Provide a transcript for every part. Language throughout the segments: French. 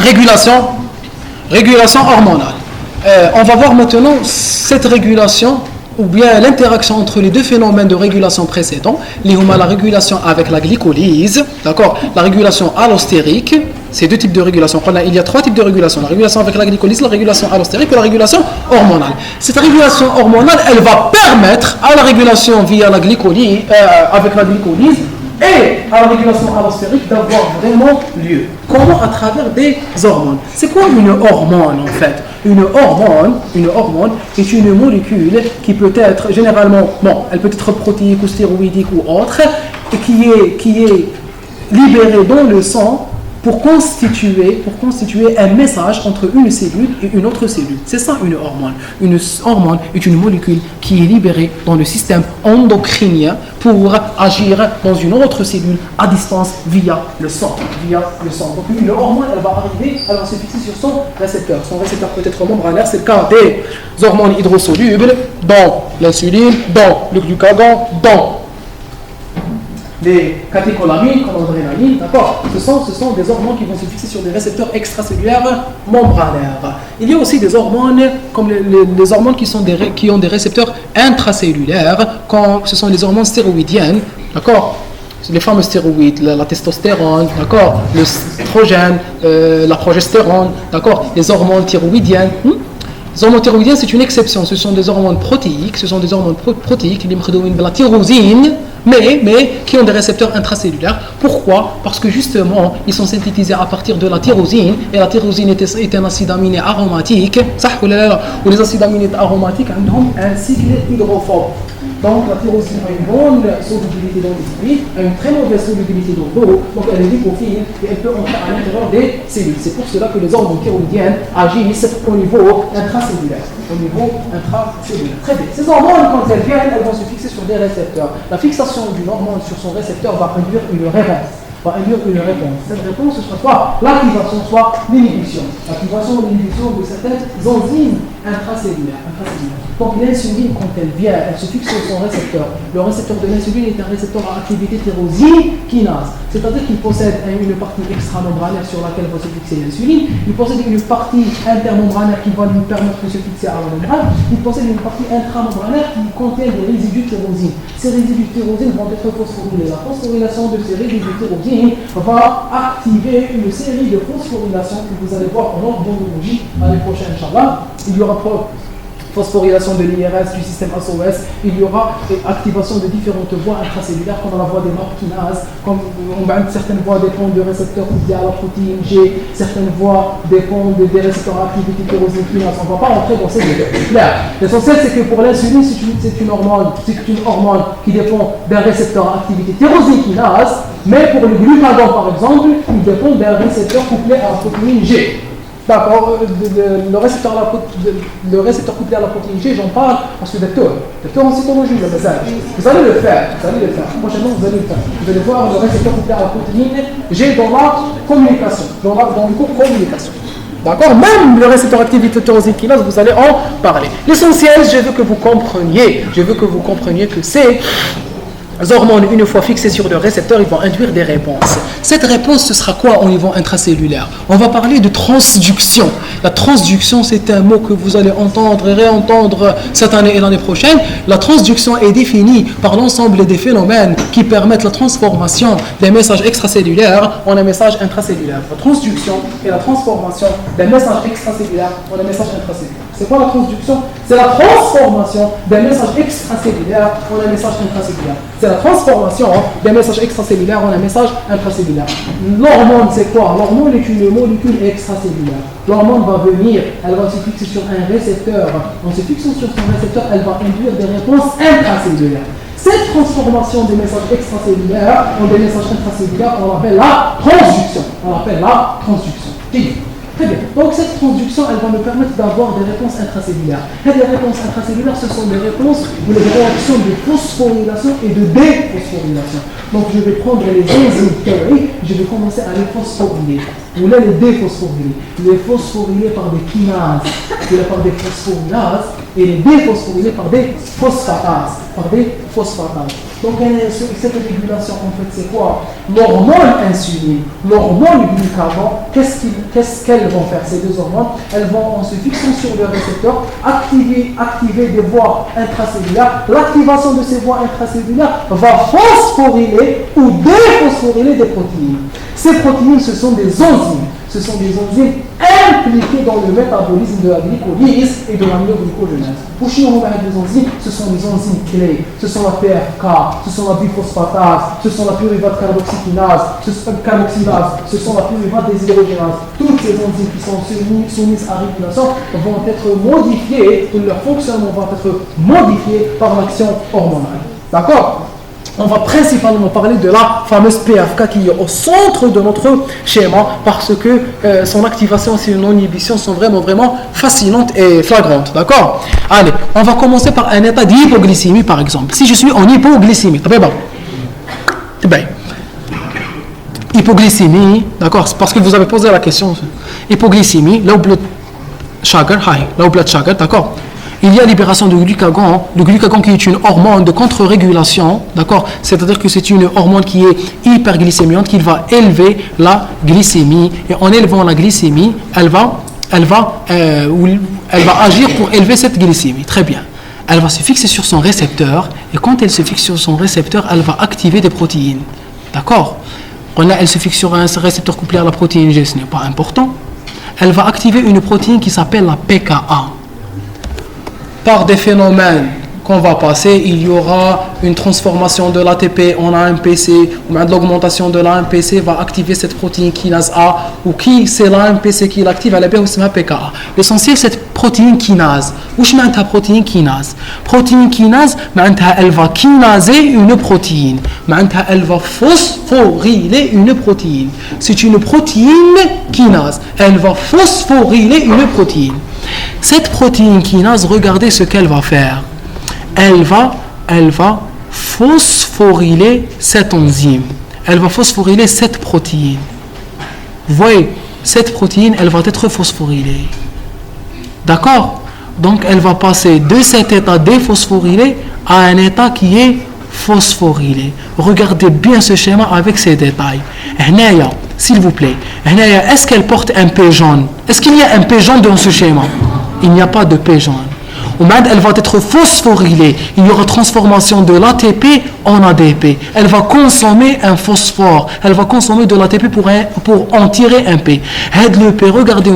Régulation hormonale. On va voir maintenant cette régulation ou bien l'interaction entre les deux phénomènes de régulation précédents, la régulation avec la glycolyse, d'accord, la régulation allostérique, ces deux types de régulation. Il y a trois types de régulation, la régulation avec la glycolyse, la régulation allostérique et la régulation hormonale. Cette régulation hormonale, elle va permettre à la régulation via la glycolyse, avec la glycolyse, et à la régulation allostérique d'avoir vraiment lieu. Comment? À travers des hormones. C'est quoi une hormone en fait? Une hormone est une molécule qui peut être généralement, elle peut être protéique ou stéroïdique ou autre, et qui est libérée dans le sang pour constituer un message entre une cellule et une autre cellule. C'est ça une hormone. Une hormone est une molécule qui est libérée dans le système endocrinien pour agir dans une autre cellule à distance via le sang. Donc une hormone, elle va se fixer sur son récepteur. Son récepteur peut être membranaire, c'est le cas des hormones hydrosolubles dans l'insuline, dans le glucagon, dans les catécholamines, comme l'adrénaline, d'accord. Ce sont des hormones qui vont se fixer sur des récepteurs extracellulaires membranaires. Il y a aussi des hormones, comme les hormones qui ont des récepteurs intracellulaires, ce sont les hormones stéroïdiennes, d'accord. Les fameux stéroïdes, la testostérone, d'accord, l'œstrogène, la progestérone, d'accord, les hormones thyroïdiennes. Les hormones thyroïdiennes, c'est une exception. Ce sont des hormones protéiques. Ce sont des hormones protéiques, les de la tyrosine, mais qui ont des récepteurs intracellulaires. Pourquoi? Parce que justement, ils sont synthétisés à partir de la tyrosine. Et la tyrosine est un acide aminé aromatique. Ou les acides aminés aromatiques ont un cycle hydrophobe. Donc la tyrosine a une bonne solubilité dans l'esprit, a une très mauvaise solubilité dans l'eau, donc elle est lipophile et elle peut entrer à l'intérieur des cellules. C'est pour cela que les hormones thyroïdiennes agissent au niveau intracellulaire. Très bien. Ces hormones, quand elles viennent, elles vont se fixer sur des récepteurs. La fixation d'une hormone sur son récepteur va induire une réponse. Cette réponse, ce sera soit l'activation, soit l'inhibition. L'activation ou l'inhibition de certaines enzymes intracellulaires. Donc l'insuline, quand elle vient, elle se fixe sur son récepteur. Le récepteur de l'insuline est un récepteur à activité tyrosinkinase. C'est-à-dire qu'il possède une partie extramembranaire sur laquelle va se fixer l'insuline. Il possède une partie intermembranaire qui va lui permettre de se fixer à la membrane. Il possède une partie intramembranaire qui contient des résidus de tyrosine. Ces résidus de tyrosine vont être phosphorylés. La phosphorylation de ces résidus de tyrosine va activer une série de phosphorylations que vous allez voir en ordre l'année prochaine, Inch'Allah. Il y aura phosphorylation de l'IRS, du système SOS, il y aura activation de différentes voies intracellulaires comme la voie des MAP kinases, comme certaines voies dépendent de récepteurs couplés à la protéine G, certaines voies dépendent des récepteurs à activité tyrosine kinase. On ne va pas rentrer dans ces détails. L'essentiel, c'est que pour l'insuline, c'est une hormone qui dépend d'un récepteur à activité tyrosine kinase, mais pour le glucagon, par exemple, il dépend d'un récepteur couplé à la protéine G. D'accord, le récepteur couplé à la protéine G, j'en parle parce que docteur en cytologie, le message. Vous allez le faire. Prochainement, vous allez le faire. Vous allez voir le récepteur couplé à la protéine G dans la communication, dans le cours communication. D'accord, même le récepteur activité tyrosine kinase, vous allez en parler. L'essentiel, je veux que vous compreniez que c'est les hormones, une fois fixées sur le récepteur, ils vont induire des réponses. Cette réponse, ce sera quoi au niveau intracellulaire? On va parler de transduction. La transduction, c'est un mot que vous allez entendre et réentendre cette année et l'année prochaine. La transduction est définie par l'ensemble des phénomènes qui permettent la transformation des messages extracellulaires en un message intracellulaire. La transduction est la transformation des messages extracellulaires en un message intracellulaire. C'est quoi la transduction? C'est la transformation des messages extracellulaires en un message intracellulaire. C'est la transformation des messages extracellulaires en un message intracellulaire. L'hormone, c'est quoi? L'hormone est une molécule extracellulaire. L'hormone va venir, elle va se fixer sur un récepteur. En se fixant sur son récepteur, elle va induire des réponses intracellulaires. Cette transformation des messages extracellulaires en des messages intracellulaires, on l'appelle la transduction. Très bien. Donc cette transduction, elle va nous permettre d'avoir des réponses intracellulaires. Et les réponses intracellulaires, ce sont des réponses ou les réactions de phosphorylation et de déphosphorylation. Donc je vais prendre les enzymes théoriques, je vais commencer à les phosphoryler. Ou là, les déphosphoryler. Les phosphoryler par des kinases, par des phosphorylases, et les déphosphoryler par des phosphatases. Donc cette régulation, en fait, c'est quoi? L'hormone insuline, l'hormone glucagon, qu'est-ce qu'elles vont faire, ces deux hormones? Elles vont, en se fixant sur le récepteur, activer des voies intracellulaires. L'activation de ces voies intracellulaires va phosphoryler ou déphosphoryler des protéines. Ces protéines, ce sont des enzymes. Ce sont des enzymes impliquées dans le métabolisme de la glycolyse et de l'amyloglycogenèse. Pour chez nous, les enzymes, ce sont les enzymes clés. Ce sont la PFK, ce sont la biphosphatase, ce sont la pyruvate carboxykinase, ce sont la pyruvate déshydrogénase. Toutes ces enzymes qui sont soumises à régulation vont être modifiées, leur fonctionnement va être modifié par l'action hormonale. D'accord? On va principalement parler de la fameuse PFK qui est au centre de notre schéma parce que son activation et son inhibition sont vraiment fascinantes et flagrantes. D'accord? Allez, on va commencer par un état d'hypoglycémie par exemple. Si je suis en hypoglycémie, hypoglycémie, d'accord? C'est parce que vous avez posé la question. Hypoglycémie, low blood sugar, d'accord? Il y a libération de glucagon, le glucagon qui est une hormone de contre-régulation, d'accord? C'est-à-dire que c'est une hormone qui est hyperglycémiante, qui va élever la glycémie, et en élevant la glycémie, elle va agir pour élever cette glycémie. Très bien. Elle va se fixer sur son récepteur, et quand elle se fixe sur son récepteur, elle va activer des protéines, d'accord? Elle se fixe sur un récepteur couplé à la protéine G, ce n'est pas important. Elle va activer une protéine qui s'appelle la PKA. Par des phénomènes qu'on va passer, il y aura une transformation de l'ATP en AMPC, ou de l'augmentation de l'AMPC va activer cette protéine kinase A, ou qui c'est l'AMPC qui l'active, elle est bien aussi PKA. L'essentiel, c'est cette protéine kinase. Où je mets ta protéine kinase? Protéine kinase, elle va kinaser une protéine. Elle va phosphoryler une protéine. C'est une protéine kinase. Elle va phosphoryler une protéine. Cette protéine kinase, regardez ce qu'elle va faire. Elle va phosphoryler cette enzyme. Elle va phosphoryler cette protéine. Vous voyez, cette protéine, elle va être phosphorylée. D'accord? Donc, elle va passer de cet état déphosphorylé à un état qui est phosphorylé. Regardez bien ce schéma avec ces détails. Hnaya, s'il vous plaît. Hnaya, est-ce qu'elle porte un P jaune? Est-ce qu'il y a un P jaune dans ce schéma? Il n'y a pas de P jaune. Elle va être phosphorylée. Il y aura transformation de l'ATP en ADP. Elle va consommer un phosphore. Elle va consommer de l'ATP pour en tirer un P. Le P, regardez,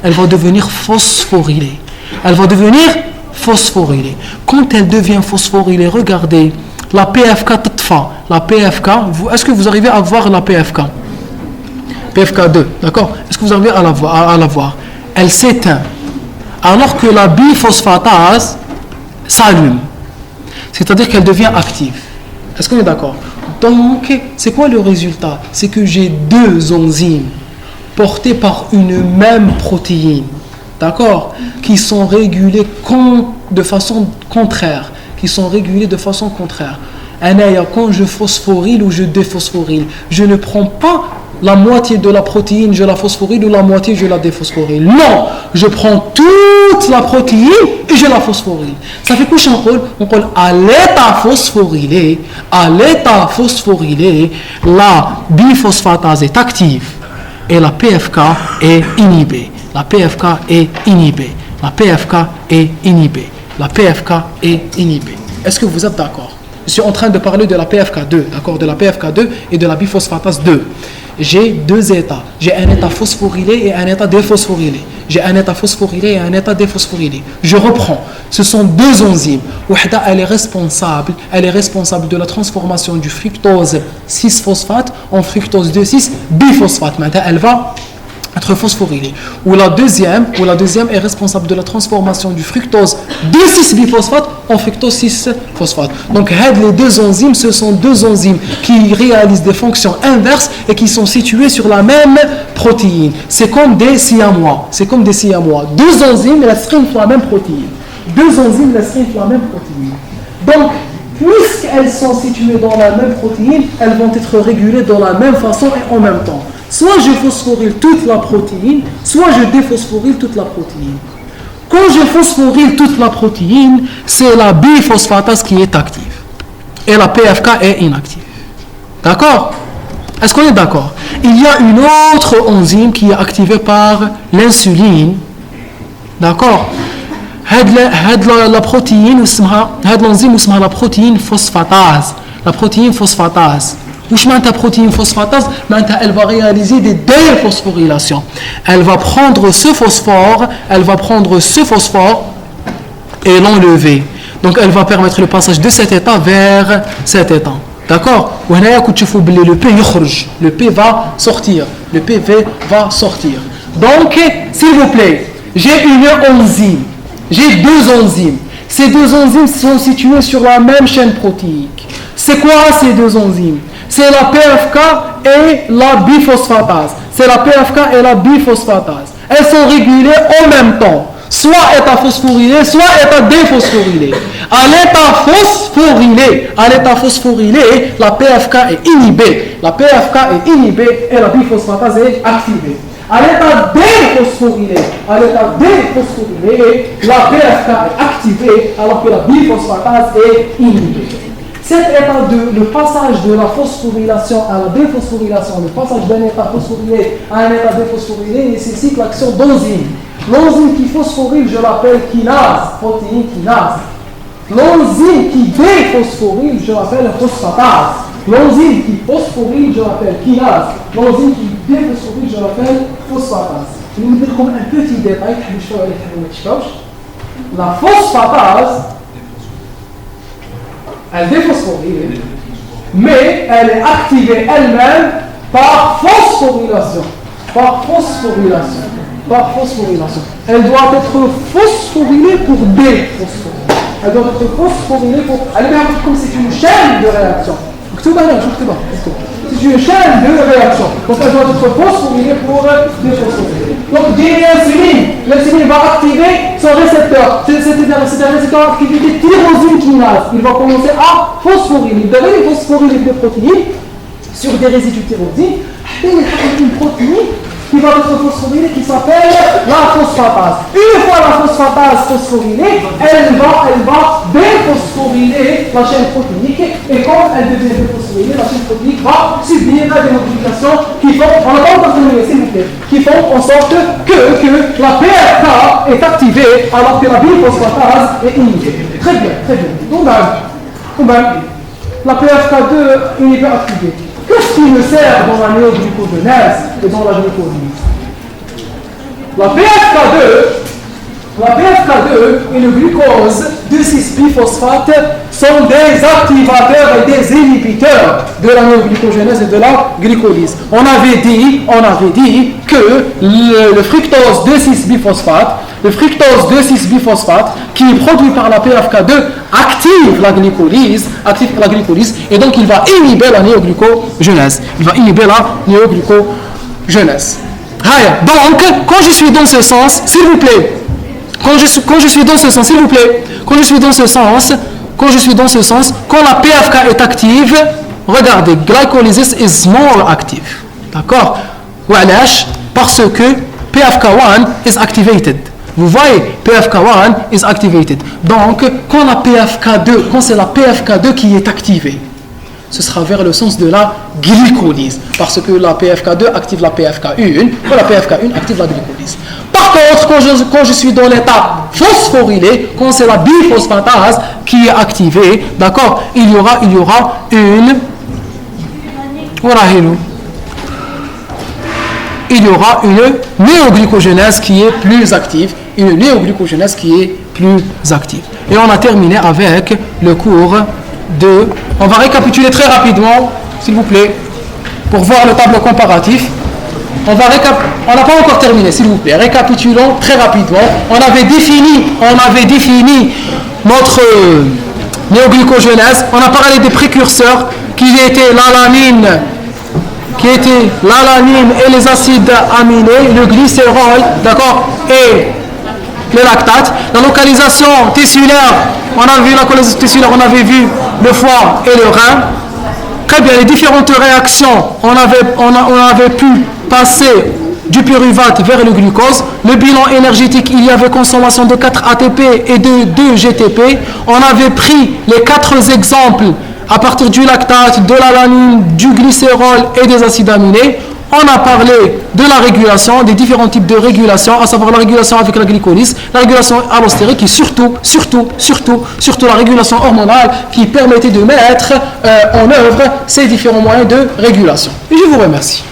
elle va devenir phosphorylée. Elle va devenir phosphorylée. Quand elle devient phosphorylée, regardez, la PFK tatfa. La PFK, est-ce que vous arrivez à voir la PFK? PFK 2, d'accord? Est-ce que vous arrivez à la voir? Elle s'éteint. Alors que la biphosphatase s'allume. C'est-à-dire qu'elle devient active. Est-ce qu'on est d'accord? Donc, c'est quoi le résultat? C'est que j'ai deux enzymes portées par une même protéine, d'accord? Qui sont régulées de façon contraire. Quand je phosphoryle ou je déphosphoryle, je ne prends pas la moitié de la protéine, je la phosphoryle, ou la moitié, je la déphosphoryle. Non, je prends toute la protéine et je la phosphoryle. Ça fait quoi on dit à l'état phosphorylé, la biphosphatase est active et la PFK est inhibée. La PFK est inhibée. Est-ce que vous êtes d'accord? Je suis en train de parler de la PFK2, d'accord, de la PFK2 et de la biphosphatase 2. J'ai deux états. J'ai un état phosphorylé et un état déphosphorylé. Je reprends. Ce sont deux enzymes. Wahda, elle est responsable de la transformation du fructose 6-phosphate en fructose 2,6-biphosphate. Maintenant, elle va être phosphorylée. Ou la deuxième est responsable de la transformation du fructose 2,6-biphosphate en fructose 6-phosphate. Donc, les deux enzymes, ce sont deux enzymes qui réalisent des fonctions inverses et qui sont situées sur la même protéine. C'est comme des siamois. Deux enzymes, elles seraient la même protéine. Donc, puisqu'elles sont situées dans la même protéine, elles vont être régulées de la même façon et en même temps. Soit je phosphoryle toute la protéine, soit je déphosphoryle toute la protéine. Quand je phosphoryle toute la protéine, c'est la biphosphatase qui est active. et la PFK est inactive. D'accord? Est-ce qu'on est d'accord? Il y a une autre enzyme qui est activée par l'insuline. D'accord? La protéine, l'enzyme اسمها la protéine phosphatase. La protéine phosphatase. Où je mets ta protéine phosphatase? Elle va réaliser des déphosphorylations. Elle va prendre ce phosphore et l'enlever. Donc elle va permettre le passage de cet état vers cet état. D'accord? Le P le P va sortir. Le PV va sortir. Donc, s'il vous plaît, j'ai une enzyme. J'ai deux enzymes. Ces deux enzymes sont situées sur la même chaîne protéique. C'est quoi ces deux enzymes? C'est la PFK et la biphosphatase. C'est la PFK et la biphosphatase. Elles sont régulées en même temps. Soit état phosphorylé, soit état déphosphorylé. À l'état phosphorylé, la PFK est inhibée. La PFK est inhibée et la biphosphatase est activée. À l'état déphosphorylé, la PFK est activée alors que la biphosphatase est inhibée. Cet état le passage de la phosphorylation à la déphosphorylation, le passage d'un état phosphorylé à un état déphosphorylé nécessite l'action d'enzymes. L'enzyme qui phosphoryle, je l'appelle kinase, protéine kinase. L'enzyme qui déphosphoryle, je l'appelle phosphatase. L'enzyme qui phosphoryle, je l'appelle kinase. L'enzyme qui déphosphoryle, je l'appelle phosphatase. Je vais vous dire comme un petit détail, la phosphatase, elle déphosphoryle, mais elle est activée elle-même par phosphorylation. Elle doit être phosphorylée pour déphosphoryler. Elle doit être phosphorylée pour... Elle est comme c'est une chaîne de réaction. C'est une chaîne de réaction. Donc elle doit être phosphorylée pour déphosphoryler. Donc l'insuline va activer son récepteur. C'est un récepteur d'activité tyrosine kinase. Il va commencer à phosphoryler. Il devrait phosphoryler des protéines sur des résidus tyrosine. Une protéine qui va être phosphorylée qui s'appelle la phosphatase. Une fois la phosphatase phosphorylée, elle va déphosphoryler la chaîne protéinique et quand elle devient déphosphoryler, la chaîne protéinique va subir des modifications qui font, on n'a pas encore terminé s'il vous plaît, qui font en sorte que la PFK est activée alors que la biphosphatase est inhibée. Très bien. Donc la PFK2 est activée. Qu'est-ce qui me sert dans la néoglucogenèse et dans la glycolyse? La PFK2 et le glucose 2,6-biphosphate sont des activateurs et des inhibiteurs de la néoglycogenèse et de la glycolyse. On avait dit que le fructose 2,6-biphosphate, qui est produit par la PFK2, active la glycolyse, et donc il va inhiber la néoglycogenèse. Donc, quand je suis dans ce sens, s'il vous plaît, quand je suis dans quand la PFK est active, regardez, glycolysis is more active. D'accord? Parce que PFK1 is activated. Vous voyez, PFK1 is activated. Donc, quand c'est la PFK2 qui est activée, ce sera vers le sens de la glycolyse. Parce que la PFK2 active la PFK1, et la PFK1 active la glycolyse. Par contre, quand je suis dans l'état phosphorylé, quand c'est la biphosphatase qui est activée, d'accord, il y aura une néoglycogenèse qui est plus active. Et on a terminé avec le cours de... On va récapituler très rapidement, s'il vous plaît, pour voir le tableau comparatif. On n'a pas encore terminé, s'il vous plaît. Récapitulons très rapidement. On avait défini notre néoglycogenèse. On a parlé des précurseurs qui étaient l'alanine et les acides aminés, le glycérol, d'accord, et le lactate. La localisation tissulaire, on a vu la localisation tissulaire, on avait vu le foie et le rein. Très bien, les différentes réactions, on avait pu passer du pyruvate vers le glucose. Le bilan énergétique, il y avait consommation de 4 ATP et de 2 GTP. On avait pris les 4 exemples à partir du lactate, de l'alanine, du glycérol et des acides aminés. On a parlé de la régulation, des différents types de régulation, à savoir la régulation avec la glycolyse, la régulation allostérique et surtout la régulation hormonale qui permettait de mettre en œuvre ces différents moyens de régulation. Et je vous remercie.